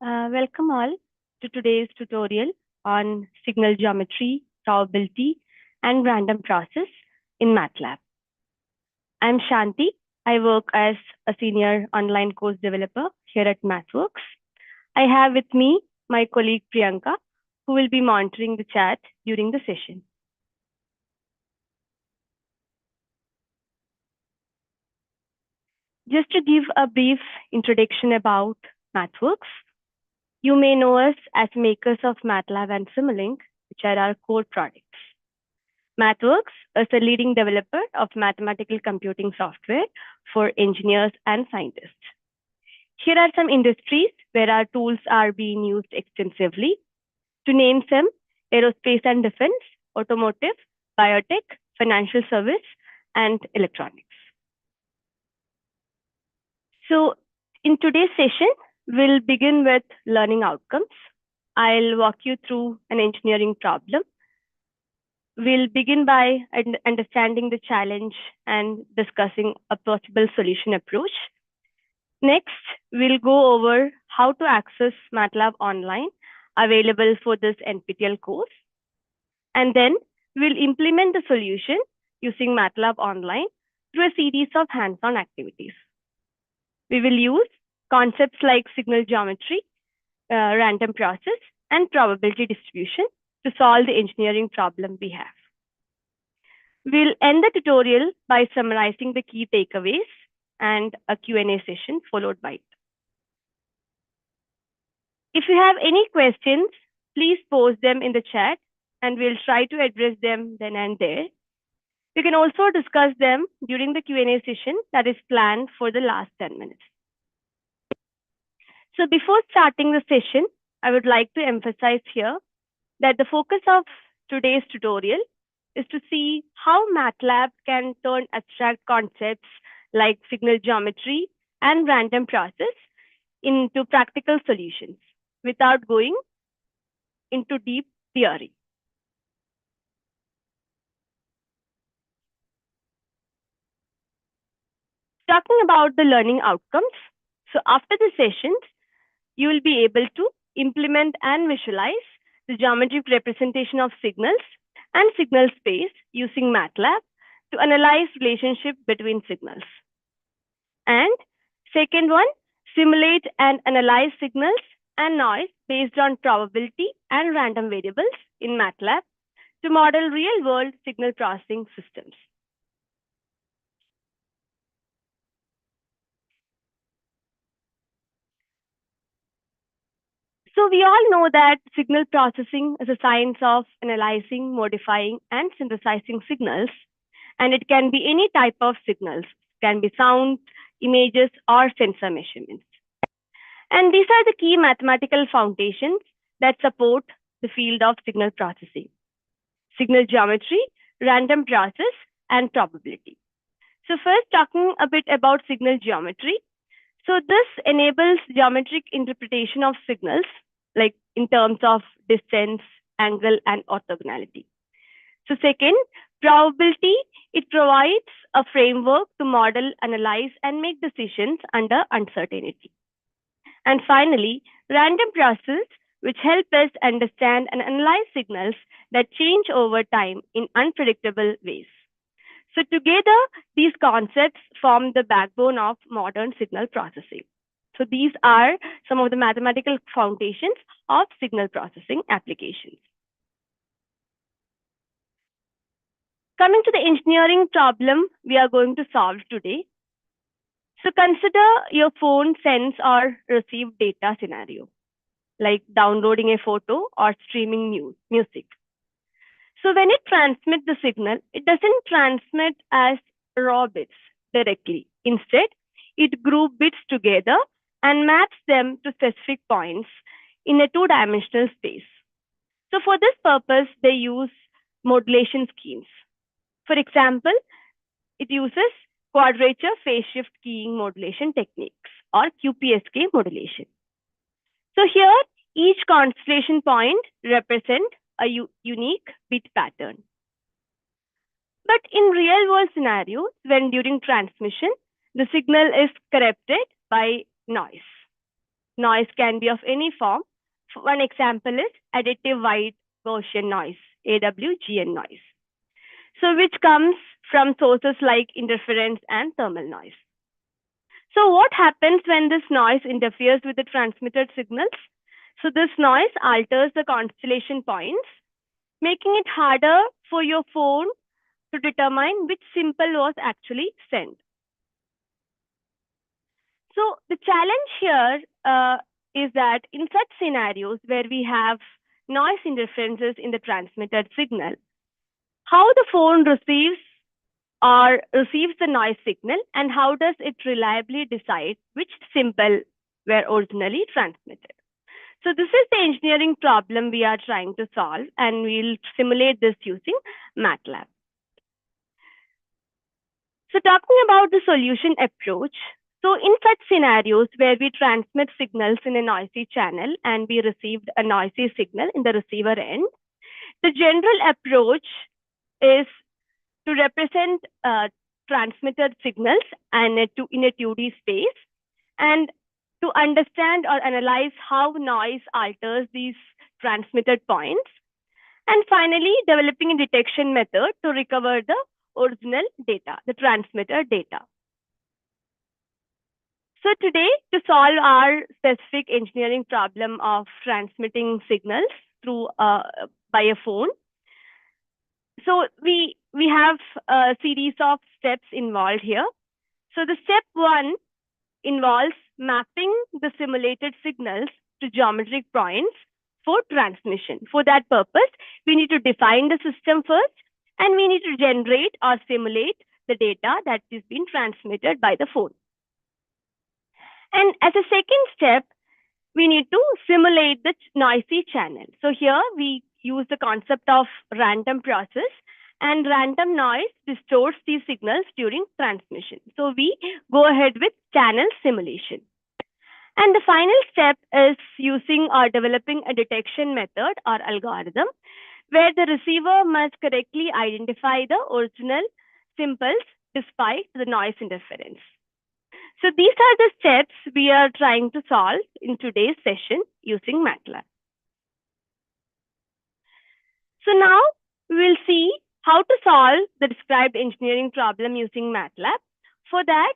Welcome all to today's tutorial on signal geometry, probability, and random process in MATLAB. I'm Shanti. I work as a senior online course developer here at MathWorks. I have with me my colleague Priyanka, who will be monitoring the chat during the session. Just to give a brief introduction about MathWorks, you may know us as makers of MATLAB and Simulink, which are our core products. MathWorks is a leading developer of mathematical computing software for engineers and scientists. Here are some industries where our tools are being used extensively. To name some: aerospace and defense, automotive, biotech, financial service, and electronics. So in today's session, we'll begin with learning outcomes. I'll walk you through an engineering problem. We'll begin by understanding the challenge and discussing a possible solution approach. Next, we'll go over how to access MATLAB online, available for this NPTEL course. And then we'll implement the solution using MATLAB online through a series of hands-on activities. We will use concepts like signal geometry, random process, and probability distribution to solve the engineering problem we have. We'll end the tutorial by summarizing the key takeaways and a Q&A session followed by it. If you have any questions, please post them in the chat and we'll try to address them then and there. We can also discuss them during the Q&A session that is planned for the last 10 minutes. So before starting the session, I would like to emphasize here that the focus of today's tutorial is to see how MATLAB can turn abstract concepts like signal geometry and random process into practical solutions without going into deep theory. Talking about the learning outcomes, so after the sessions, you will be able to implement and visualize the geometric representation of signals and signal space using MATLAB to analyze relationship between signals. And second one, simulate and analyze signals and noise based on probability and random variables in MATLAB to model real-world signal processing systems. So we all know that signal processing is a science of analyzing, modifying, and synthesizing signals. And it can be any type of signals. It can be sound, images, or sensor measurements. And these are the key mathematical foundations that support the field of signal processing: signal geometry, random process, and probability. So first, talking a bit about signal geometry. So this enables geometric interpretation of signals, like in terms of distance, angle, and orthogonality. So second, probability, it provides a framework to model, analyze, and make decisions under uncertainty. And finally, random process, which help us understand and analyze signals that change over time in unpredictable ways. So together, these concepts form the backbone of modern signal processing. So these are some of the mathematical foundations of signal processing applications. Coming to the engineering problem we are going to solve today. So consider your phone sends or receive data scenario, like downloading a photo or streaming music. So when it transmits the signal, it doesn't transmit as raw bits directly. Instead, it groups bits together and maps them to specific points in a two-dimensional space. So for this purpose, they use modulation schemes. For example, it uses quadrature phase shift keying modulation techniques, or QPSK modulation. So here, each constellation point represents a unique bit pattern. But in real-world scenarios, when during transmission, the signal is corrupted by noise. Noise can be of any form. One example is additive white Gaussian noise, AWGN noise. So which comes from sources like interference and thermal noise. So what happens when this noise interferes with the transmitted signals? So this noise alters the constellation points, making it harder for your phone to determine which symbol was actually sent. So the challenge here is that in such scenarios where we have noise interferences in the transmitted signal, how the phone receives the noise signal and how does it reliably decide which symbol were originally transmitted. So this is the engineering problem we are trying to solve, and we'll simulate this using MATLAB. So talking about the solution approach, so in such scenarios where we transmit signals in a noisy channel and we received a noisy signal in the receiver end, the general approach is to represent transmitted signals and in a 2D space, and to understand or analyze how noise alters these transmitted points, and finally developing a detection method to recover the original data, the transmitter data. So today, to solve our specific engineering problem of transmitting signals through by a phone, so we have a series of steps involved here. So the step 1 involves mapping the simulated signals to geometric points for transmission. For that purpose, we need to define the system first, and we need to generate or simulate the data that is being transmitted by the phone. And as a second step, we need to simulate the noisy channel. So here we use the concept of random process, and random noise distorts these signals during transmission. So we go ahead with channel simulation. And the final step is using or developing a detection method or algorithm where the receiver must correctly identify the original symbols despite the noise interference. So these are the steps we are trying to solve in today's session using MATLAB. So now we'll see how to solve the described engineering problem using MATLAB. For that,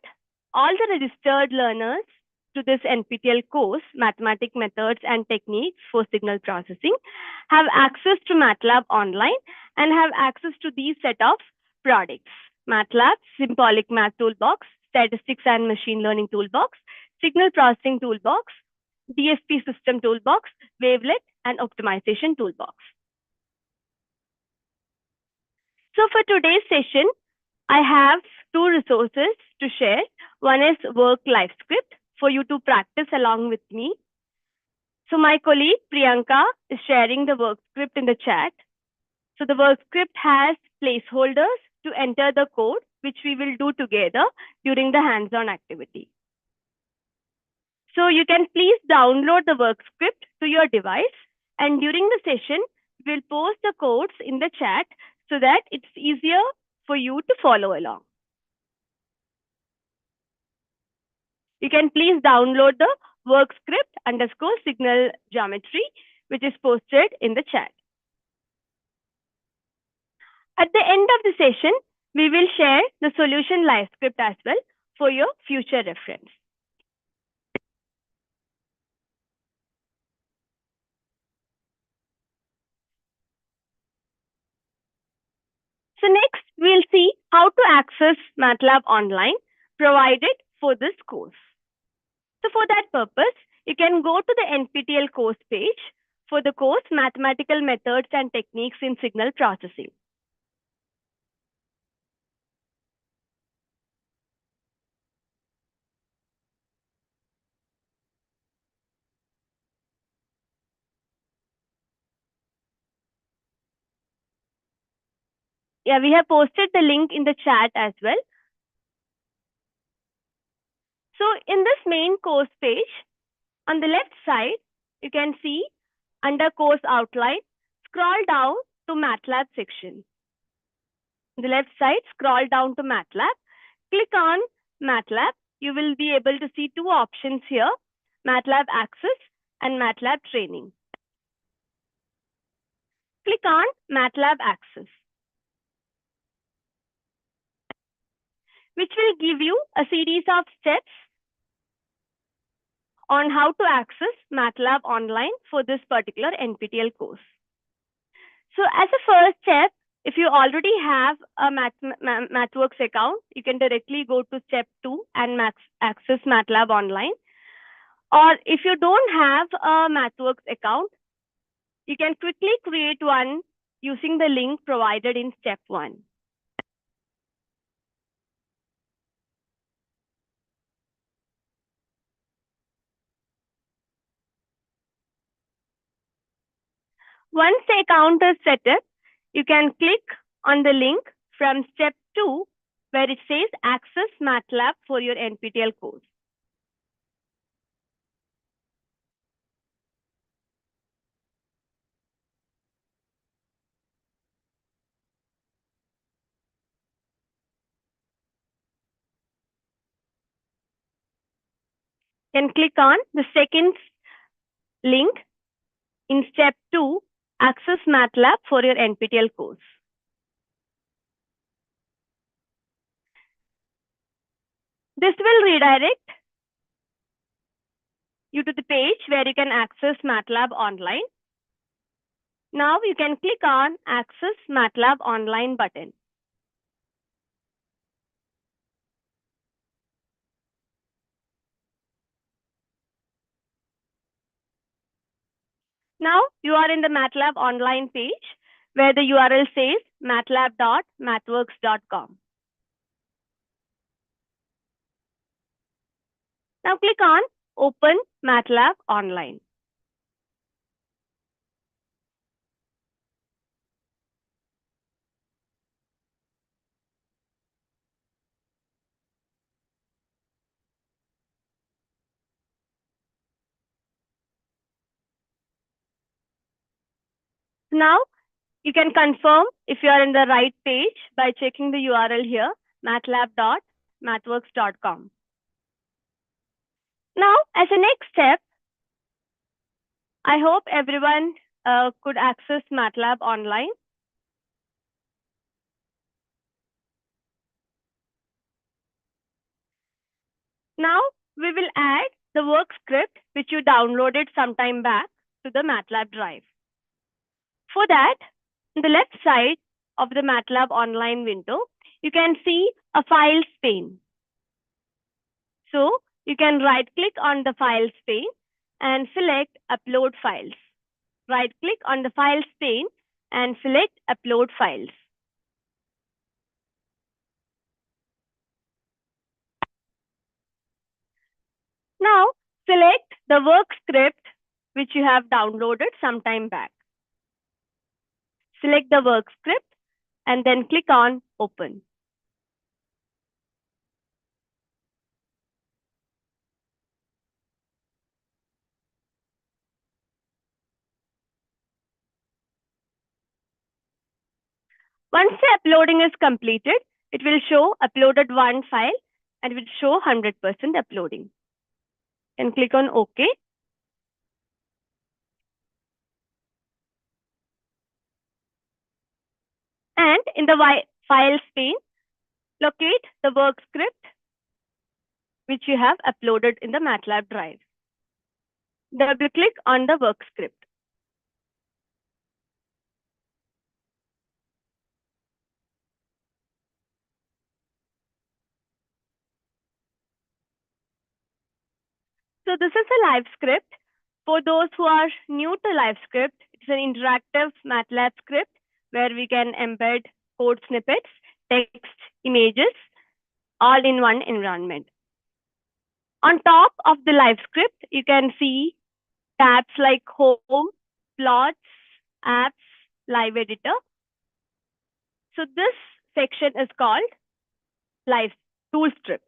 all the registered learners to this NPTEL course, Mathematical Methods and Techniques for Signal Processing, have access to MATLAB online and have access to these set of products: MATLAB, Symbolic Math Toolbox, Statistics and Machine Learning Toolbox, Signal Processing Toolbox, DSP System Toolbox, Wavelet, and Optimization Toolbox. So for today's session, I have two resources to share. One is Work Live Script for you to practice along with me. So my colleague Priyanka is sharing the work script in the chat. So the work script has placeholders to enter the code, which we will do together during the hands-on activity. So you can please download the work script to your device, and during the session, we'll post the codes in the chat so that it's easier for you to follow along. You can please download the work script _ signal geometry, which is posted in the chat. At the end of the session, we will share the solution live script as well for your future reference. So next, we'll see how to access MATLAB online provided for this course. So for that purpose, you can go to the NPTEL course page for the course Mathematical Methods and Techniques in Signal Processing. Yeah, we have posted the link in the chat as well. So in this main course page, on the left side, you can see under course outline, scroll down to MATLAB section. On the left side, scroll down to MATLAB, click on MATLAB. You will be able to see two options here. MATLAB Access, and MATLAB Training. Click on MATLAB Access, which will give you a series of steps on how to access MATLAB online for this particular NPTEL course. So as a first step, if you already have a MathWorks account, you can directly go to step 2 and access MATLAB online. Or if you don't have a MathWorks account, you can quickly create one using the link provided in step 1. Once the account is set up, you can click on the link from step 2 where it says Access MATLAB for your NPTEL course. Then click on the second link in step 2, Access MATLAB for your NPTEL course. This will redirect you to the page where you can access MATLAB online. Now you can click on Access MATLAB Online button. Now you are in the MATLAB online page where the URL says matlab.mathworks.com. Now click on Open MATLAB Online. Now you can confirm if you are in the right page by checking the URL here, matlab.mathworks.com. Now, as a next step, I hope everyone could access MATLAB online. Now, we will add the work script which you downloaded some time back to the MATLAB drive. For that, on the left side of the MATLAB online window, you can see a Files pane. So, you can right-click on the Files pane and select Upload Files. Right-click on the Files pane and select Upload Files. Now, select the work script which you have downloaded some time back. Select the work script and then click on Open. Once the uploading is completed, it will show uploaded one file and it will show 100% uploading. Then click on OK. And in the Files pane, locate the work script which you have uploaded in the MATLAB drive. Double click on the work script. So this is a live script. For those who are new to LiveScript, it's an interactive MATLAB script where we can embed code snippets, text, images, all in one environment. On top of the LiveScript, you can see tabs like Home, Plots, Apps, Live Editor. So this section is called Live Toolstrip.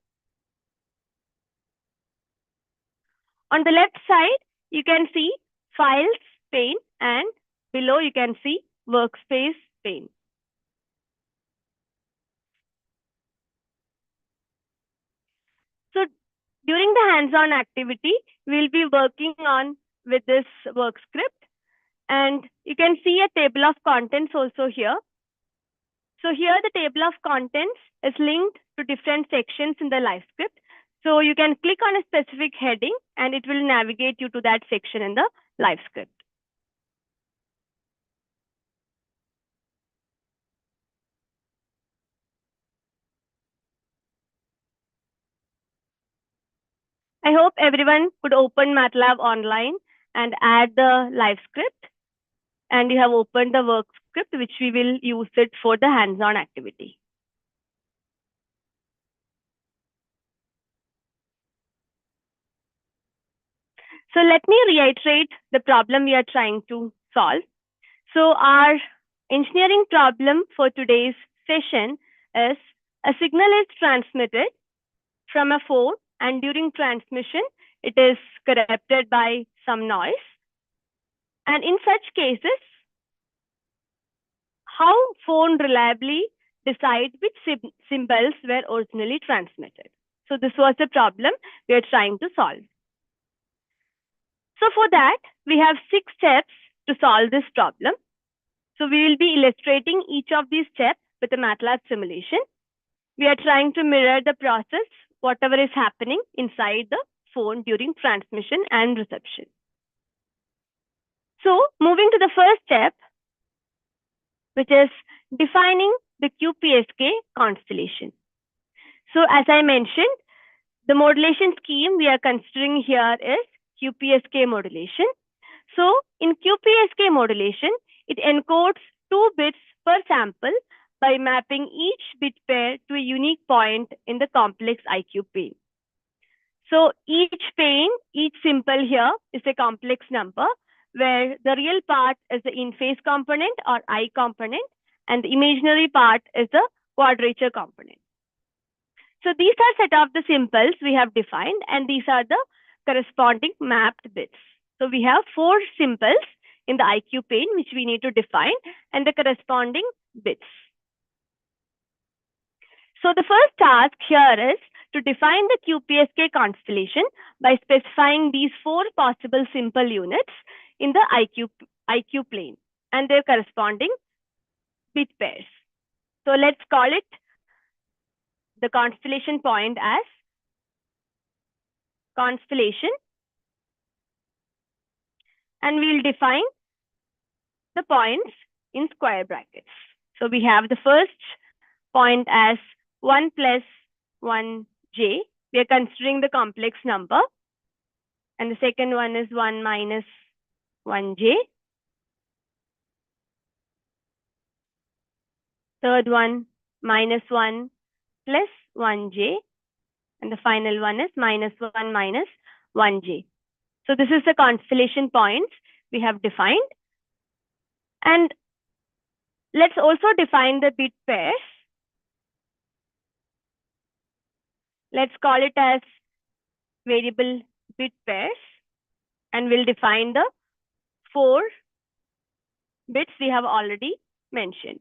On the left side, you can see Files pane and below you can see Workspace pane. So During the hands-on activity, we'll be working on with this work script, and you can see a table of contents also here. So here the table of contents is linked to different sections in the live script. So you can click on a specific heading and it will navigate you to that section in the live script. I hope everyone could open MATLAB online and add the live script, and you have opened the work script, which we will use it for the hands-on activity. So let me reiterate the problem we are trying to solve. So our engineering problem for today's session is a signal is transmitted from a phone, and during transmission, it is corrupted by some noise. And in such cases, how phone reliably decide which symbols were originally transmitted? So this was the problem we are trying to solve. So for that, we have 6 steps to solve this problem. So we will be illustrating each of these steps with a MATLAB simulation. We are trying to mirror the process, whatever is happening inside the phone during transmission and reception. So moving to the first step, which is defining the QPSK constellation. So as I mentioned, the modulation scheme we are considering here is QPSK modulation. So in QPSK modulation, it encodes 2 bits per sample by mapping each bit pair to a unique point in the complex IQ pane. So each pane, each symbol here is a complex number where the real part is the in-phase component or I component and the imaginary part is the quadrature component. So these are set of the symbols we have defined, and these are the corresponding mapped bits. So we have 4 symbols in the IQ pane which we need to define and the corresponding bits. So the first task here is to define the QPSK constellation by specifying these 4 possible symbol units in the IQ plane and their corresponding bit pairs. So let's call it the constellation point as constellation, and we'll define the points in square brackets. So we have the first point as 1 plus 1j. We are considering the complex number. And the second one is 1 minus 1j. Third one, minus 1 plus 1j. And the final one is minus 1 minus 1j. So this is the constellation points we have defined. And let's also define the bit pairs. Let's call it as variable bit pairs. And we'll define the 4 bits we have already mentioned.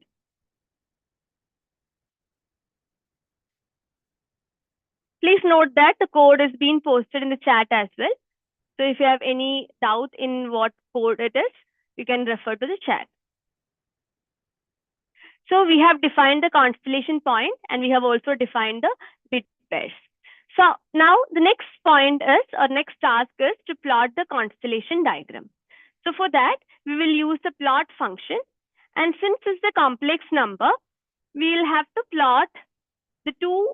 Please note that the code is being posted in the chat as well. So if you have any doubt in what code it is, you can refer to the chat. So we have defined the constellation point and we have also defined the bit pairs. So now the next point is, or next task is to plot the constellation diagram. So for that, we will use the plot function. And since it's a complex number, we'll have to plot the 2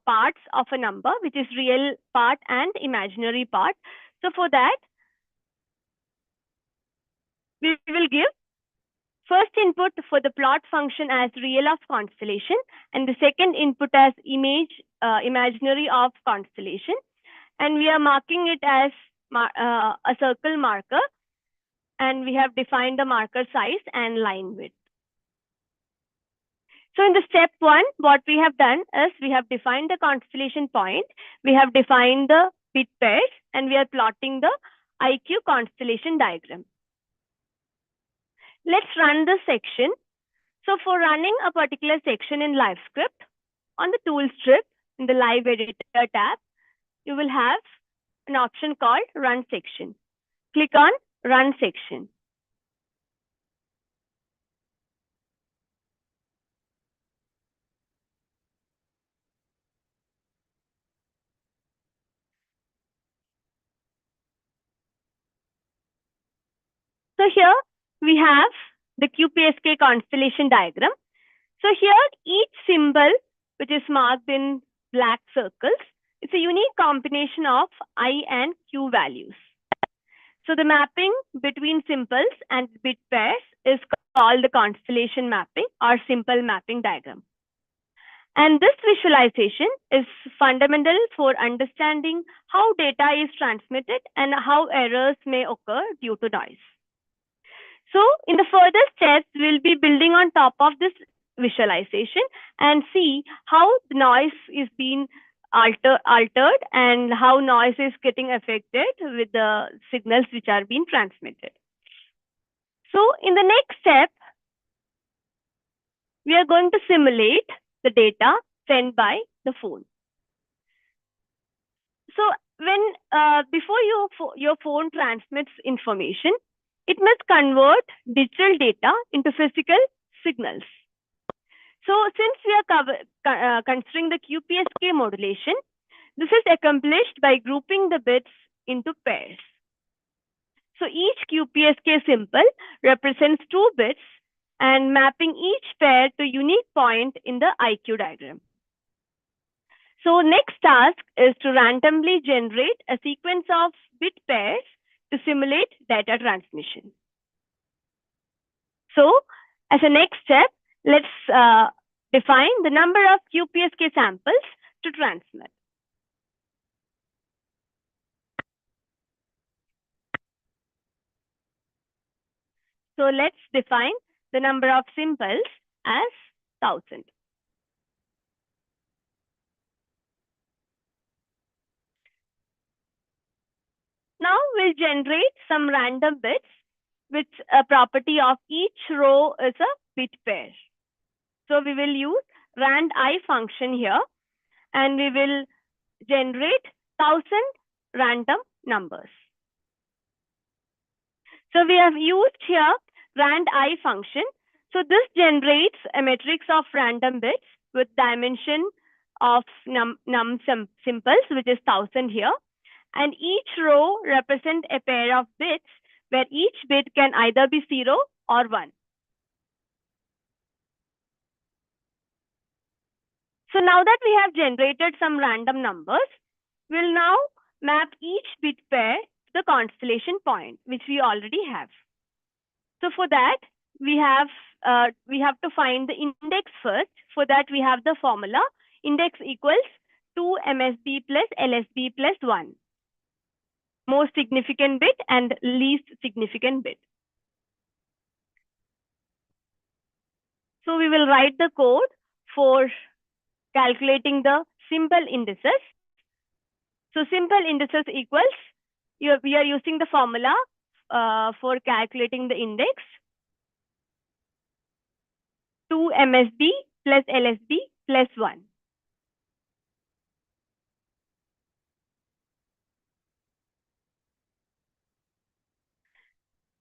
parts of a number, which is real part and imaginary part. So for that, we will give first input for the plot function as real of constellation and the second input as imaginary of constellation. And we are marking it as a circle marker, and we have defined the marker size and line width. So in the step 1, what we have done is we have defined the constellation point, we have defined the bit pairs, and we are plotting the IQ constellation diagram. Let's run the section. So for running a particular section in LiveScript, on the tool strip in the Live Editor tab, you will have an option called Run Section. Click on Run Section. So here we have the QPSK constellation diagram. So here each symbol, which is marked in black circles, it's a unique combination of I and Q values. So the mapping between symbols and bit pairs is called the constellation mapping or simple mapping diagram. And this visualization is fundamental for understanding how data is transmitted and how errors may occur due to noise. So in the further steps, we'll be building on top of this visualization and see how the noise is being altered and how noise is getting affected with the signals which are being transmitted. So in the next step, we are going to simulate the data sent by the phone. So when before your phone transmits information, it must convert digital data into physical signals. So since we are considering the QPSK modulation, this is accomplished by grouping the bits into pairs. So each QPSK symbol represents 2 bits and mapping each pair to unique point in the IQ diagram. So next task is to randomly generate a sequence of bit pairs to simulate data transmission. So as a next step, let's define the number of QPSK samples to transmit. So let's define the number of symbols as 1000. Now we'll generate some random bits with a property of each row is a bit pair. So we will use rand_i function here and we will generate 1000 random numbers. So we have used here rand_i function. So this generates a matrix of random bits with dimension of num symbols, which is 1000 here. And each row represents a pair of bits where each bit can either be 0 or 1. So now that we have generated some random numbers, we'll now map each bit pair to the constellation point, which we already have. So for that, we have to find the index first. For that, we have the formula index equals 2 MSB plus LSB plus 1. Most significant bit and least significant bit. So we will write the code for calculating the simple indices. So simple indices equals, we are using the formula for calculating the index 2 MSB plus LSB plus 1.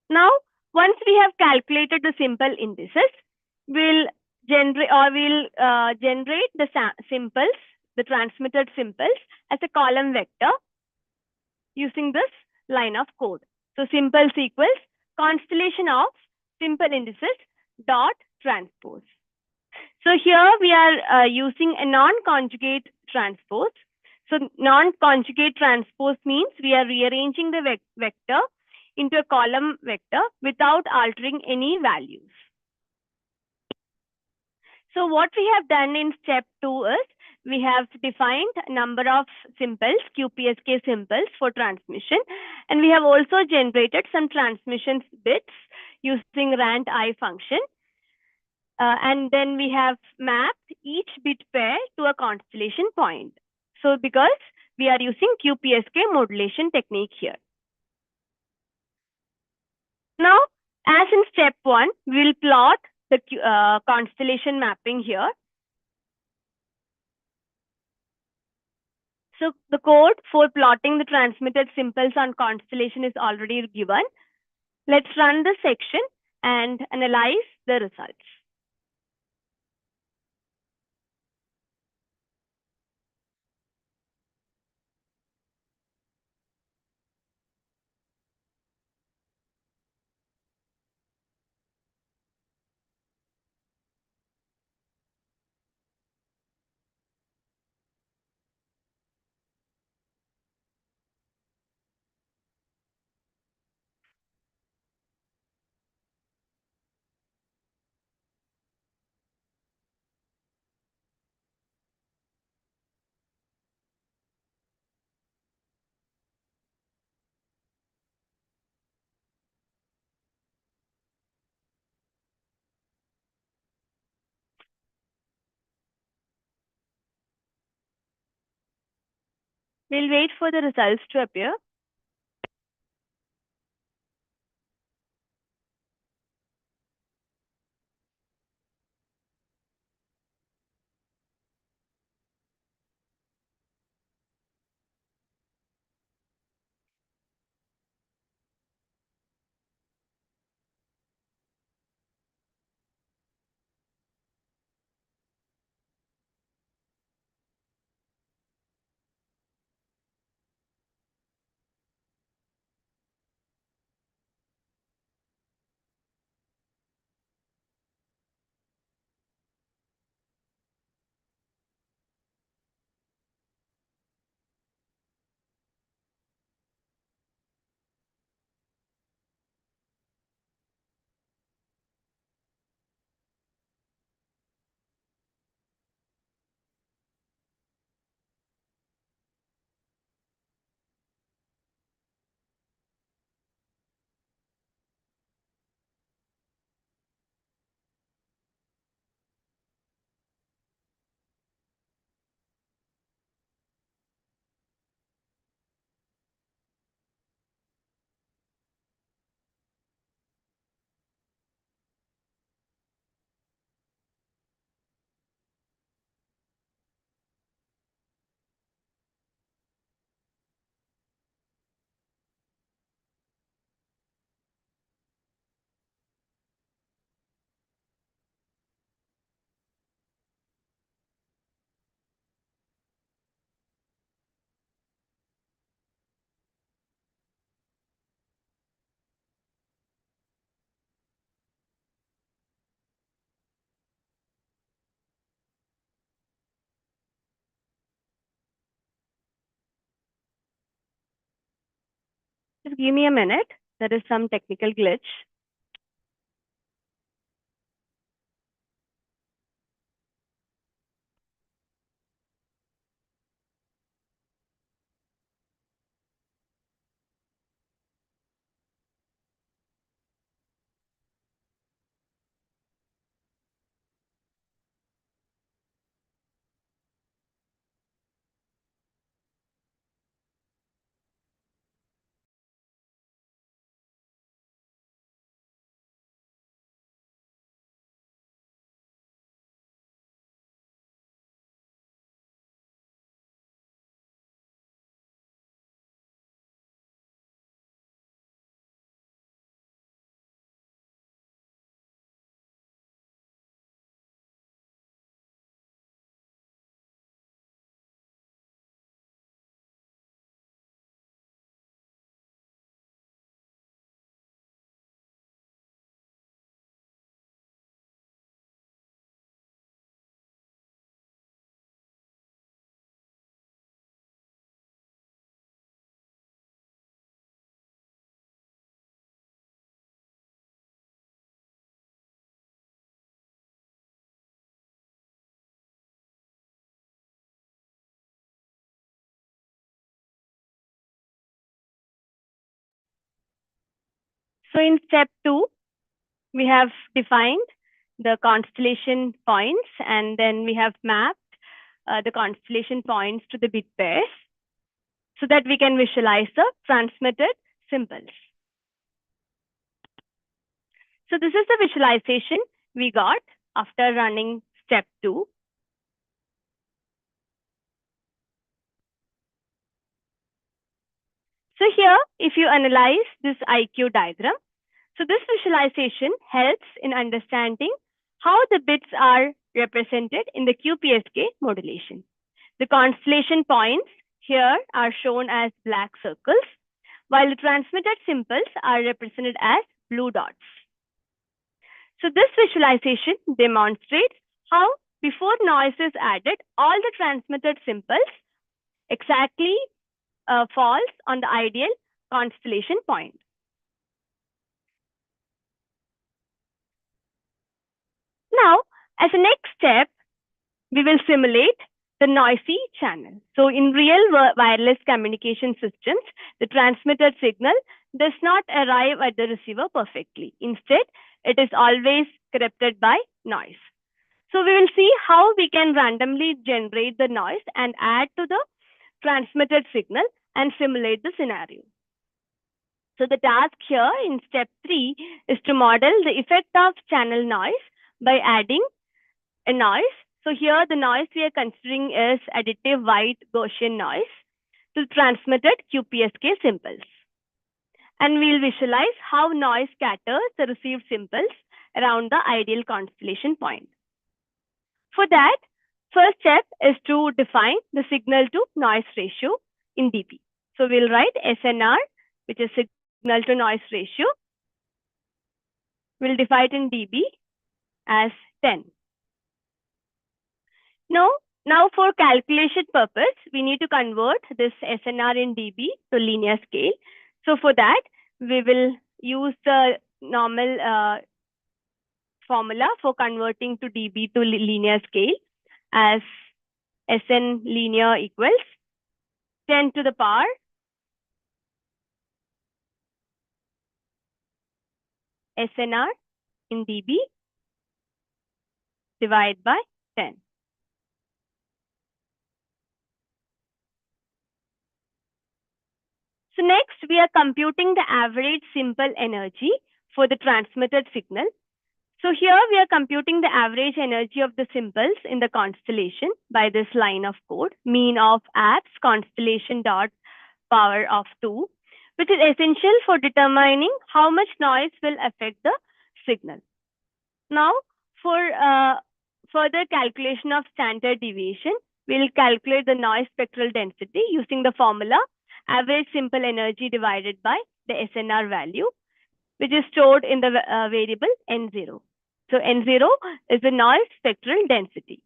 Now, once we have calculated the simple indices, we'll generate the symbols, the transmitted symbols as a column vector using this line of code. So symbols equals constellation of simple indices dot transpose. So here we are using a non-conjugate transpose. So non-conjugate transpose means we are rearranging the vector into a column vector without altering any values. So what we have done in step 2 is we have defined a number of symbols, QPSK symbols for transmission, and we have also generated some transmission bits using rand_i function. And then we have mapped each bit pair to a constellation point. So because we are using QPSK modulation technique here. Now, as in step 1, we'll plot the constellation mapping here. So the code for plotting the transmitted symbols on constellation is already given. Let's run the section and analyze the results. We'll wait for the results to appear. Just give me a minute. There is some technical glitch. So in step 2, we have defined the constellation points, and then we have mapped the constellation points to the bit pairs so that we can visualize the transmitted symbols. So this is the visualization we got after running step 2. So here, if you analyze this IQ diagram, so this visualization helps in understanding how the bits are represented in the QPSK modulation. The constellation points here are shown as black circles, while the transmitted symbols are represented as blue dots. So this visualization demonstrates how before noise is added, all the transmitted symbols exactly falls on the ideal constellation point. Now, as a next step, we will simulate the noisy channel. So in real wireless communication systems, the transmitted signal does not arrive at the receiver perfectly. Instead, it is always corrupted by noise. So we will see how we can randomly generate the noise and add to the transmitted signal and simulate the scenario. So the task here in step 3 is to model the effect of channel noise by adding a noise. So here the noise we are considering is additive white Gaussian noise to transmitted QPSK symbols. And we'll visualize how noise scatters the received symbols around the ideal constellation point. For that, first step is to define the signal to noise ratio in dB. So we'll write SNR, which is signal to noise ratio. We'll define it in dB as 10. Now for calculation purpose, we need to convert this SNR in dB to linear scale. So for that, we will use the normal formula for converting to dB to linear scale as SN linear equals 10 to the power SNR in dB divided by 10. So next, we are computing the average simple energy for the transmitted signal. So here we are computing the average energy of the symbols in the constellation by this line of code, mean of apps constellation dot power of 2, which is essential for determining how much noise will affect the signal. Now, for further calculation of standard deviation, we'll calculate the noise spectral density using the formula average simple energy divided by the SNR value, which is stored in the variable N0. So N0 is the noise spectral density.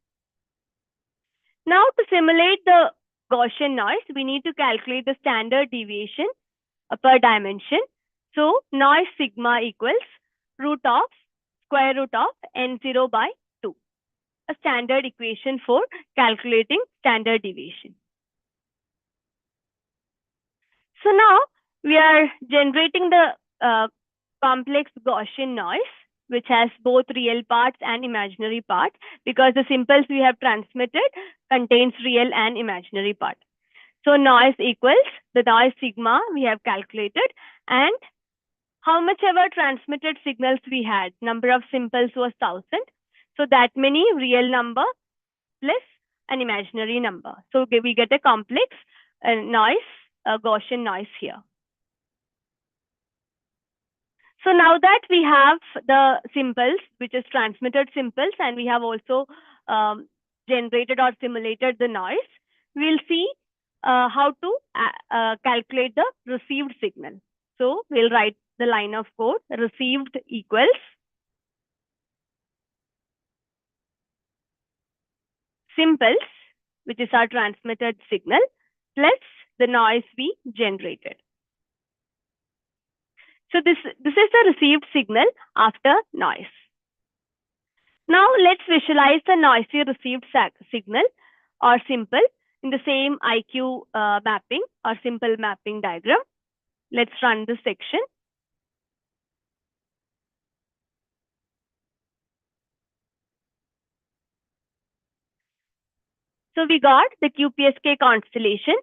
Now to simulate the Gaussian noise, we need to calculate the standard deviation per dimension. So noise sigma equals square root of N0 by 2, a standard equation for calculating standard deviation. So now we are generating the complex Gaussian noise, which has both real parts and imaginary part, because the symbols we have transmitted contains real and imaginary part. So noise equals the noise sigma we have calculated, and how much ever transmitted signals we had, number of symbols was 1000. So that many real number plus an imaginary number. So we get a complex noise, Gaussian noise here. So now that we have the symbols, which is transmitted symbols, and we have also generated or simulated the noise, we'll see how to calculate the received signal. So we'll write the line of code, received equals symbols, which is our transmitted signal, plus the noise we generated. So this is the received signal after noise. Now let's visualize the noisy received signal or simple in the same IQ mapping or simple mapping diagram. Let's run this section. So we got the QPSK constellation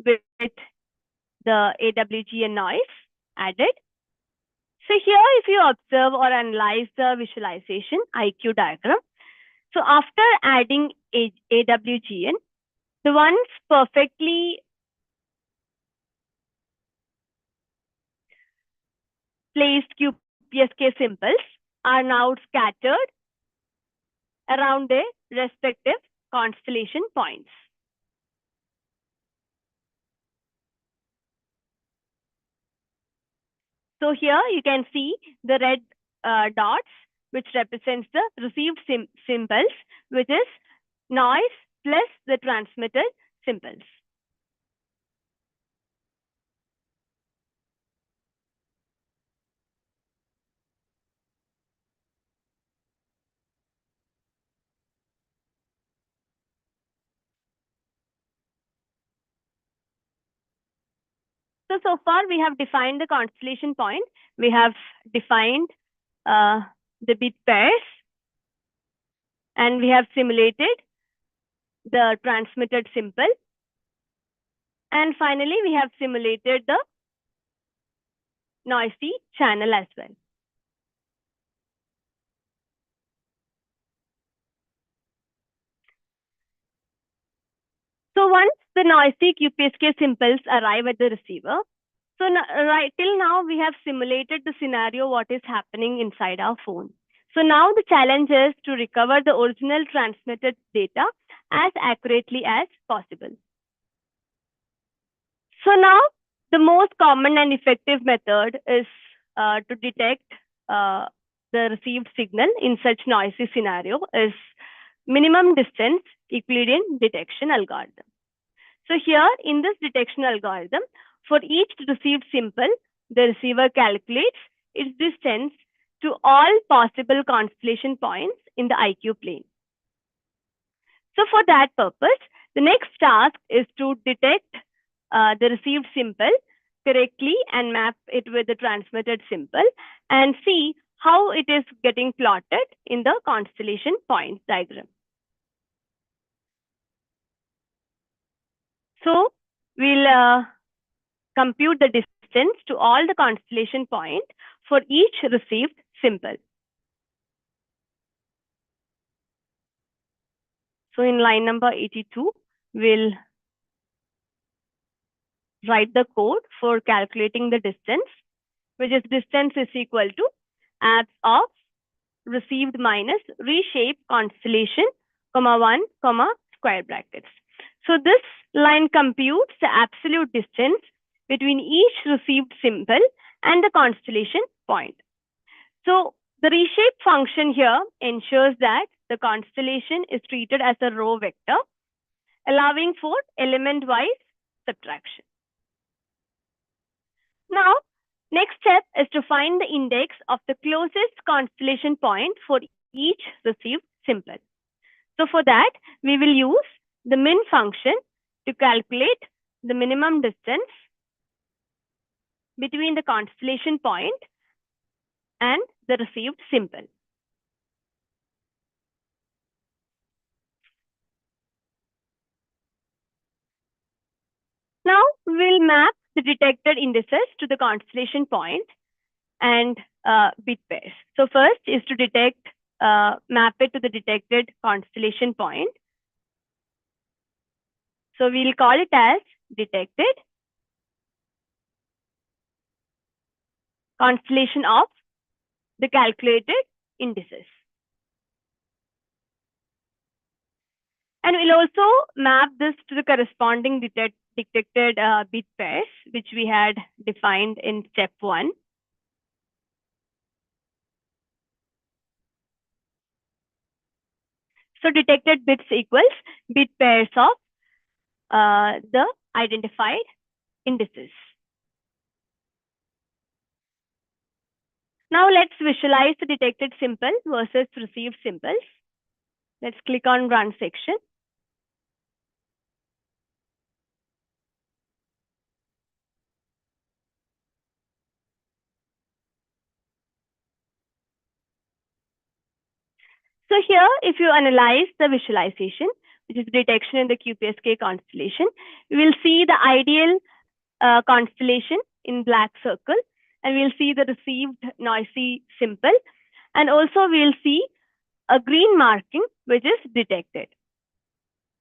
with the AWGN noise added. So here, if you observe or analyze the visualization IQ diagram, so after adding AWGN, the ones perfectly placed QPSK symbols are now scattered around their respective constellation points. So here you can see the red dots, which represents the received symbols, which is noise plus the transmitted symbols. So far we have defined the constellation point. We have defined the bit pairs, and we have simulated the transmitted symbol. And finally, we have simulated the noisy channel as well. So once the noisy QPSK symbols arrive at the receiver, so right till now we have simulated the scenario what is happening inside our phone. So now the challenge is to recover the original transmitted data as accurately as possible. So now the most common and effective method is to detect the received signal in such noisy scenario is minimum distance Euclidean detection algorithm. So here in this detection algorithm, for each received symbol, the receiver calculates its distance to all possible constellation points in the IQ plane. So for that purpose, the next task is to detect the received symbol correctly and map it with the transmitted symbol and see how it is getting plotted in the constellation point diagram. So we'll compute the distance to all the constellation point for each received symbol. So in line number 82, we'll write the code for calculating the distance, which is distance is equal to abs of received minus reshape constellation, comma 1, comma square brackets. So this line computes the absolute distance between each received symbol and the constellation point. So the reshape function here ensures that the constellation is treated as a row vector, allowing for element-wise subtraction. Now, next step is to find the index of the closest constellation point for each received symbol. So for that, we will use the min function to calculate the minimum distance between the constellation point and the received symbol. Now we'll map the detected indices to the constellation point and bit pairs. So first is to detect, map it to the detected constellation point. So we'll call it as detected constellation of the calculated indices. And we'll also map this to the corresponding detected bit pairs, which we had defined in step 1. So detected bits equals bit pairs of the identified indices. Now let's visualize the detected symbol versus received symbols. Let's click on Run section. So here, if you analyze the visualization, which is detection in the QPSK constellation, we will see the ideal constellation in black circle, and we'll see the received noisy symbol, and also we'll see a green marking, which is detected.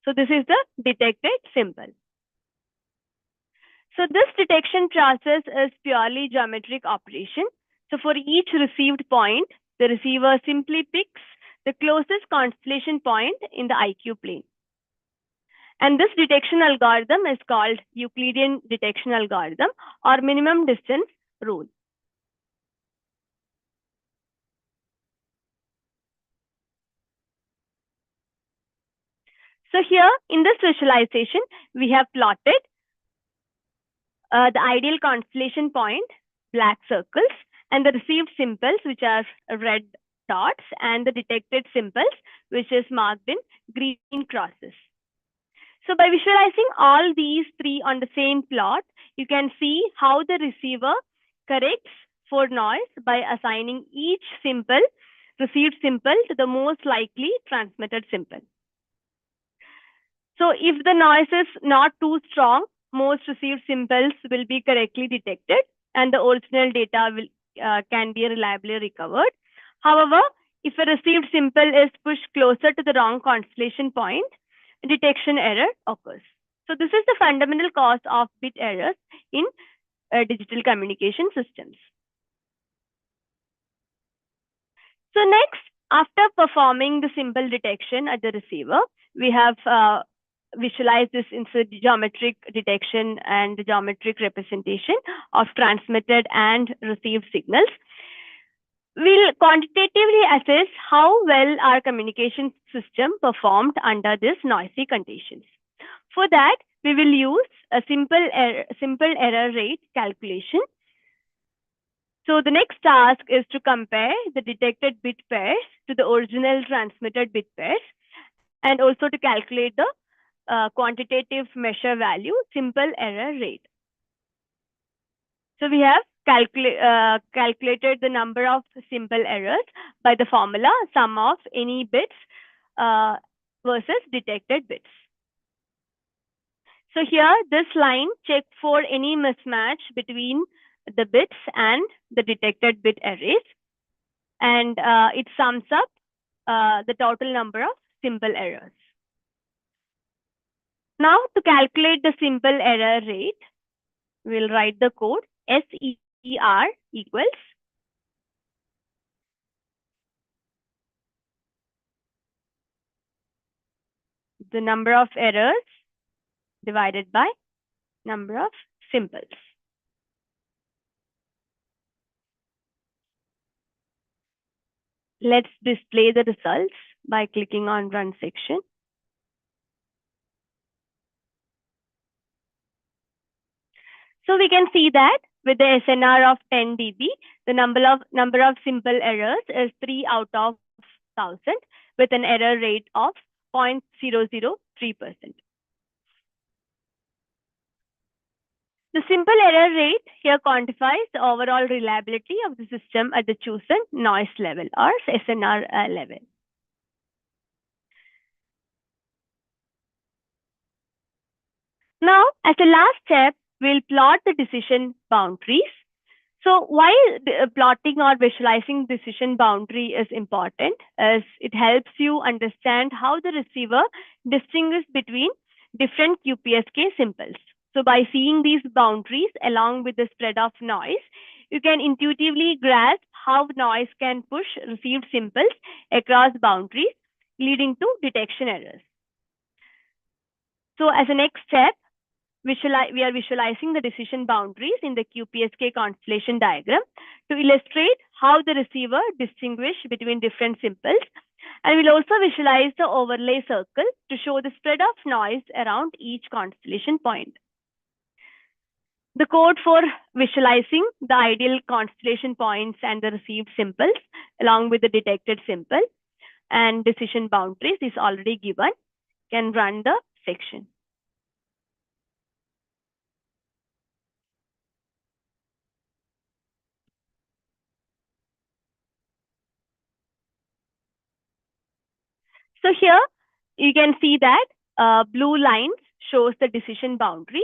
So this is the detected symbol. So this detection process is purely geometric operation. So for each received point, the receiver simply picks the closest constellation point in the IQ plane. And this detection algorithm is called Euclidean detection algorithm or minimum distance rule. So here in this visualization, we have plotted the ideal constellation point, black circles, and the received symbols, which are red dots, and the detected symbols, which is marked in green crosses. So by visualizing all these three on the same plot, you can see how the receiver corrects for noise by assigning each received symbol to the most likely transmitted symbol. So if the noise is not too strong, most received symbols will be correctly detected and the original data can be reliably recovered. However, if a received symbol is pushed closer to the wrong constellation point, detection error occurs. So this is the fundamental cause of bit errors in digital communication systems. So next, after performing the symbol detection at the receiver, we have visualized this into geometric detection and geometric representation of transmitted and received signals. We'll quantitatively assess how well our communication system performed under these noisy conditions. For that, we will use a simple error rate calculation. So the next task is to compare the detected bit pairs to the original transmitted bit pairs and also to calculate the quantitative measure value, simple error rate. So we have calculated the number of simple errors by the formula sum of any bits versus detected bits. So here, this line checks for any mismatch between the bits and the detected bit arrays. And it sums up the total number of simple errors. Now, to calculate the simple error rate, we'll write the code SER equals the number of errors divided by number of symbols. Let's display the results by clicking on Run section. So we can see that with the SNR of 10 dB, the number of simple errors is 3 out of 1000 with an error rate of 0.003%. The simple error rate here quantifies the overall reliability of the system at the chosen noise level or SNR level. Now, as a last step, we'll plot the decision boundaries. So why plotting or visualizing decision boundary is important is it helps you understand how the receiver distinguishes between different QPSK symbols. So by seeing these boundaries along with the spread of noise, you can intuitively grasp how noise can push received symbols across boundaries, leading to detection errors. So as a next step, we are visualizing the decision boundaries in the QPSK constellation diagram to illustrate how the receiver distinguishes between different symbols. And we'll also visualize the overlay circle to show the spread of noise around each constellation point. The code for visualizing the ideal constellation points and the received symbols along with the detected symbol and decision boundaries is already given. Can run the section. So here you can see that blue lines shows the decision boundaries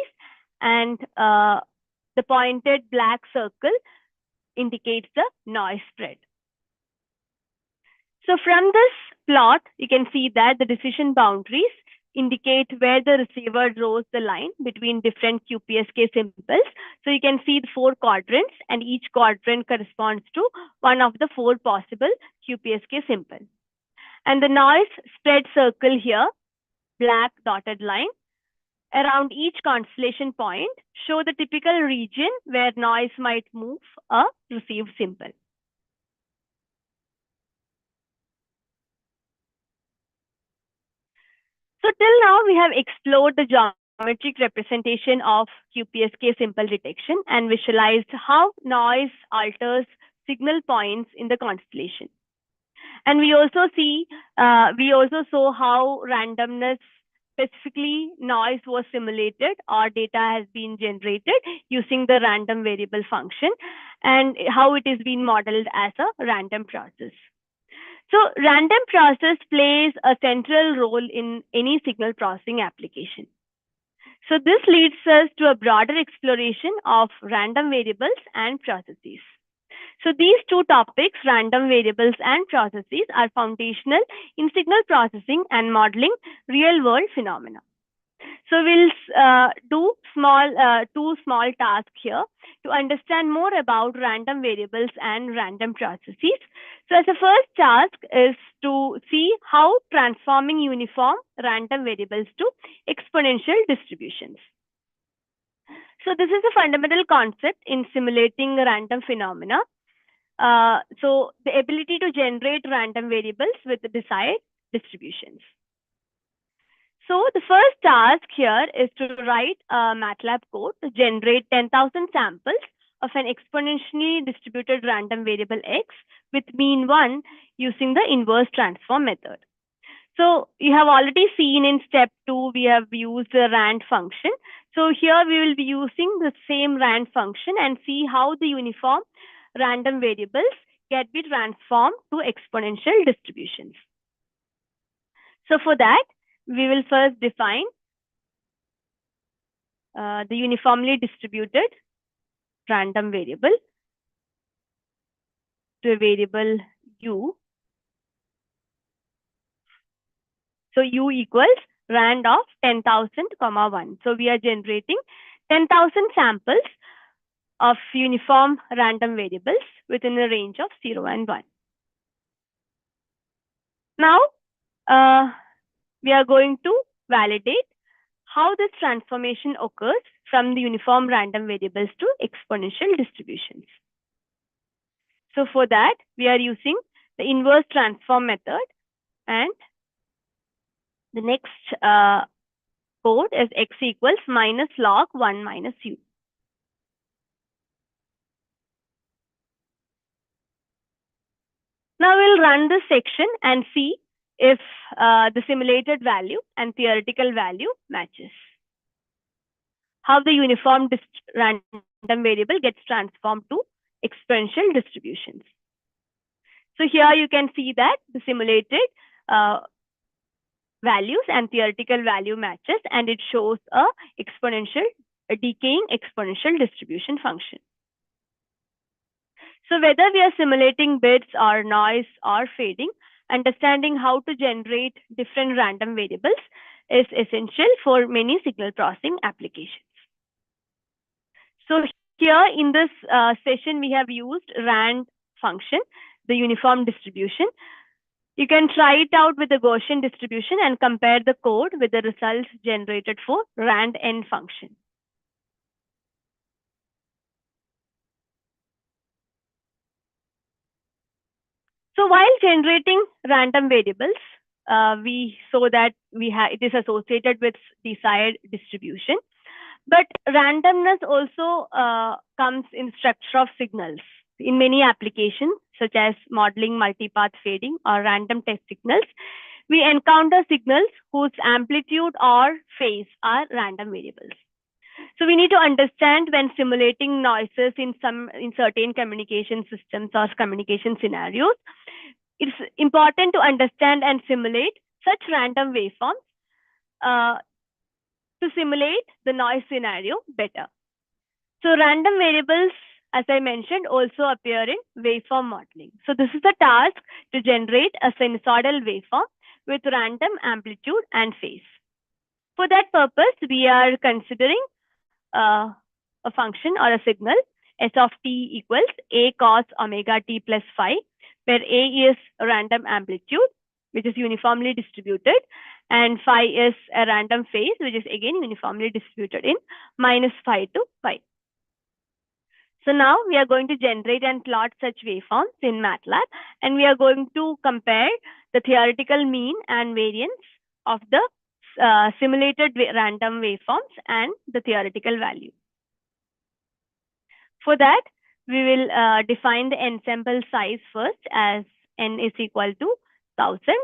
and the pointed black circle indicates the noise spread. So from this plot, you can see that the decision boundaries indicate where the receiver draws the line between different QPSK symbols. So you can see the 4 quadrants, and each quadrant corresponds to one of the 4 possible QPSK symbols. And the noise spread circle here, black dotted line, around each constellation point show the typical region where noise might move a received symbol. So till now, we have explored the geometric representation of QPSK symbol detection and visualized how noise alters signal points in the constellation. And we also saw how randomness, specifically noise, was simulated or data has been generated using the random variable function, and how it is being modeled as a random process. So random process plays a central role in any signal processing application. So this leads us to a broader exploration of random variables and processes. So these 2 topics, random variables and processes, are foundational in signal processing and modeling real-world phenomena. So we'll do 2 small tasks here to understand more about random variables and random processes. So as a first task is to see how transforming uniform random variables to exponential distributions. So this is a fundamental concept in simulating random phenomena. So the ability to generate random variables with the desired distributions. So the first task here is to write a MATLAB code to generate 10,000 samples of an exponentially distributed random variable x with mean 1 using the inverse transform method. So you have already seen in step 2, we have used the RAND function. So here we will be using the same RAND function and see how the uniform random variables can be transformed to exponential distributions. So for that, we will first define the uniformly distributed random variable to a variable u. So u equals rand of 10,000, 1. So we are generating 10,000 samples of uniform random variables within a range of 0 and 1. Now, we are going to validate how this transformation occurs from the uniform random variables to exponential distributions. So for that, we are using the inverse transform method, and the next code is x equals minus log 1 minus u. Now we'll run this section and see if the simulated value and theoretical value matches. How the uniform random variable gets transformed to exponential distributions. So here you can see that the simulated values and theoretical value matches, and it shows a decaying exponential distribution function. So whether we are simulating bits or noise or fading, understanding how to generate different random variables is essential for many signal processing applications. So here in this session, we have used RAND function, the uniform distribution. You can try it out with the Gaussian distribution and compare the code with the results generated for RAND-N function. So while generating random variables, we saw that it is associated with desired distribution. But randomness also comes in structure of signals. In many applications, such as modeling multipath fading or random test signals, we encounter signals whose amplitude or phase are random variables. So we need to understand when simulating noises in certain communication systems or communication scenarios, it's important to understand and simulate such random waveforms to simulate the noise scenario better. So random variables, as I mentioned, also appear in waveform modeling. So this is the task to generate a sinusoidal waveform with random amplitude and phase. For that purpose, we are considering a function or a signal s of t equals a cos omega t plus phi, where a is a random amplitude, which is uniformly distributed, and phi is a random phase, which is again uniformly distributed in minus phi to phi. So now we are going to generate and plot such waveforms in MATLAB, and we are going to compare the theoretical mean and variance of the simulated random waveforms and the theoretical value. For that, we will define the ensemble size first as n is equal to 1000.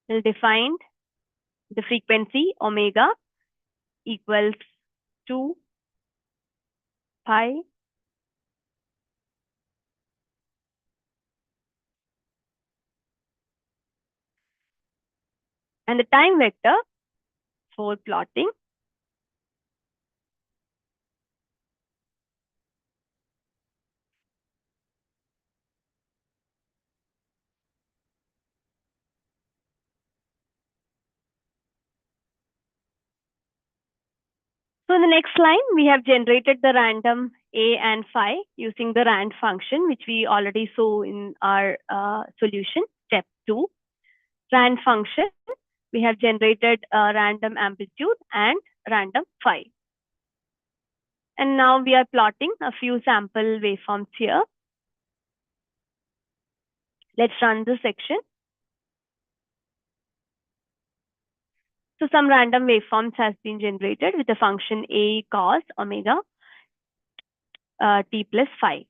We'll define the frequency omega equals to pi and the time vector for plotting So in the next line, we have generated the random a and phi using the rand function, which we already saw in our solution, step 2. Rand function, we have generated a random amplitude and random phi. And now we are plotting a few sample waveforms here. Let's run the section. So some random waveforms has been generated with the function a cos omega t plus phi.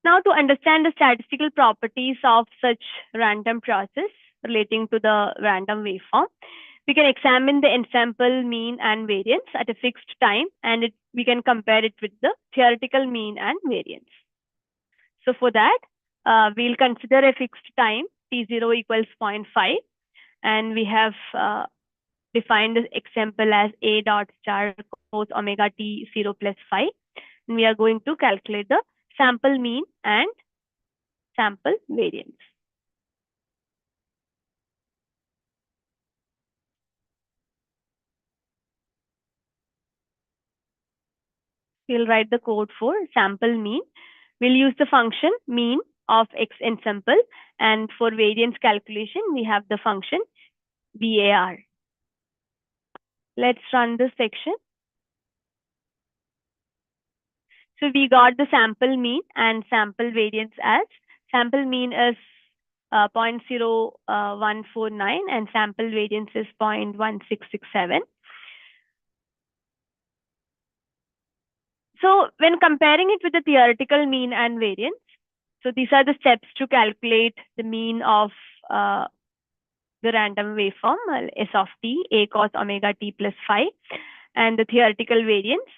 Now, to understand the statistical properties of such random process relating to the random waveform, we can examine the ensemble mean and variance at a fixed time, and we can compare it with the theoretical mean and variance. So for that, we'll consider a fixed time, t0 equals 0.5, and we have defined the example as a dot star cos omega t 0 plus phi. And we are going to calculate the sample mean and sample variance. We'll write the code for sample mean. We'll use the function mean of x ensemble, and for variance calculation, we have the function var. Let's run this section. So we got the sample mean and sample variance as sample mean is 0.0149 and sample variance is 0.1667. So when comparing it with the theoretical mean and variance, so these are the steps to calculate the mean of the random waveform s of t, a cos omega t plus phi, and the theoretical variance.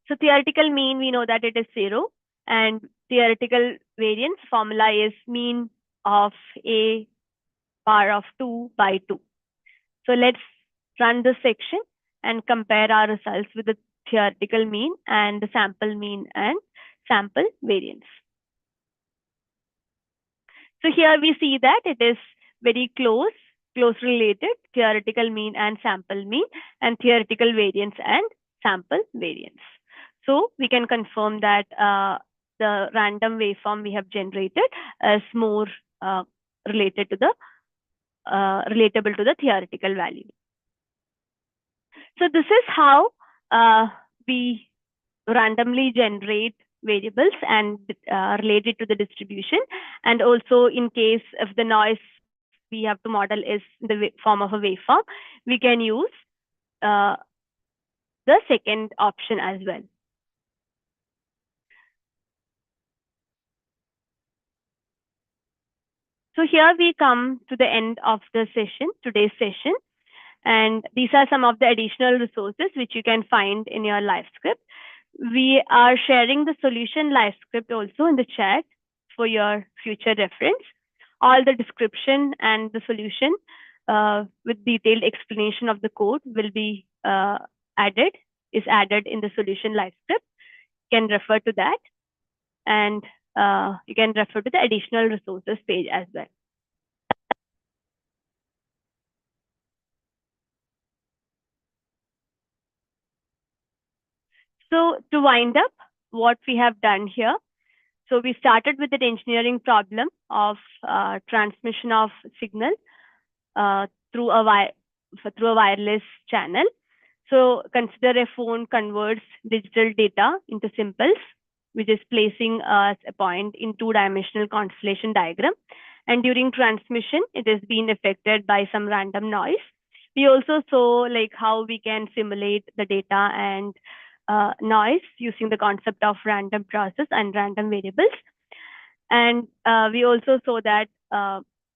So theoretical mean, we know that it is 0, and theoretical variance formula is mean of a power of 2 by 2. So let's run this section and compare our results with the theoretical mean and the sample mean and sample variance. So here we see that it is very close related, theoretical mean and sample mean, and theoretical variance and sample variance. So we can confirm that the random waveform we have generated is more related to the relatable to the theoretical value. So this is how we randomly generate variables and relate it to the distribution. And also in case if the noise we have to model is in the form of a waveform, we can use the second option as well. So here we come to the end of the session, today's session. And these are some of the additional resources which you can find in your LiveScript. We are sharing the solution LiveScript also in the chat for your future reference. All the description and the solution with detailed explanation of the code will be added in the solution LiveScript. You can refer to that. And you can refer to the additional resources page as well. So to wind up what we have done here, so we started with the engineering problem of transmission of signal uh, through a through a wireless channel. So consider a phone converts digital data into symbols, which is placing a point in two-dimensional constellation diagram. And during transmission, it is being affected by some random noise. We also saw like how we can simulate the data and noise using the concept of random process and random variables. And we also saw that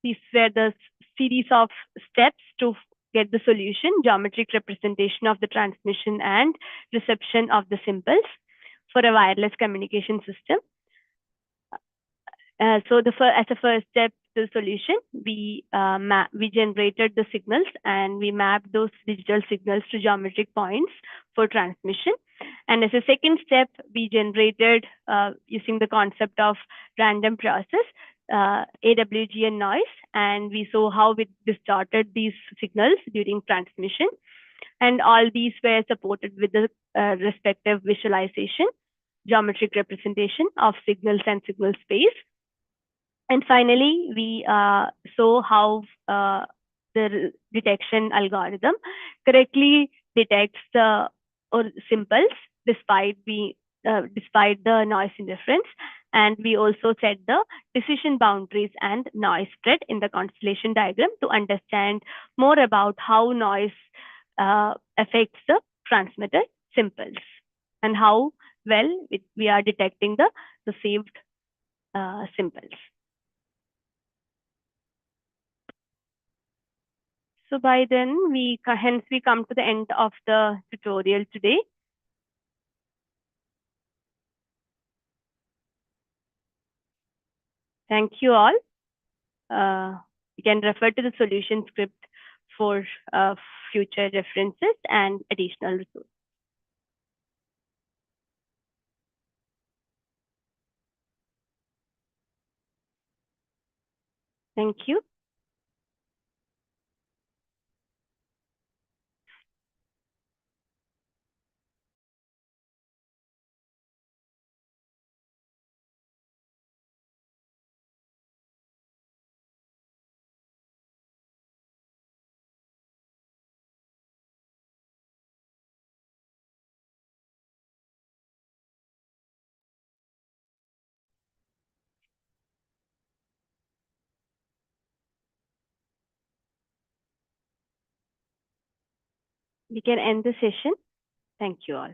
these were the series of steps to get the solution, geometric representation of the transmission and reception of the symbols for a wireless communication system. So as a first step to the solution, we generated the signals and we mapped those digital signals to geometric points for transmission. And as a second step, we generated using the concept of random process, AWG and noise, and we saw how we distorted these signals during transmission. And all these were supported with the respective visualization, geometric representation of signals and signal space. And finally, we saw how the detection algorithm correctly detects the or symbols despite the noise interference. And we also set the decision boundaries and noise spread in the constellation diagram to understand more about how noise affects the transmitted symbols and how well we are detecting the saved symbols. So by then, hence we come to the end of the tutorial today. Thank you all. You can refer to the solution script for future references and additional resources. Thank you. We can end the session. Thank you all.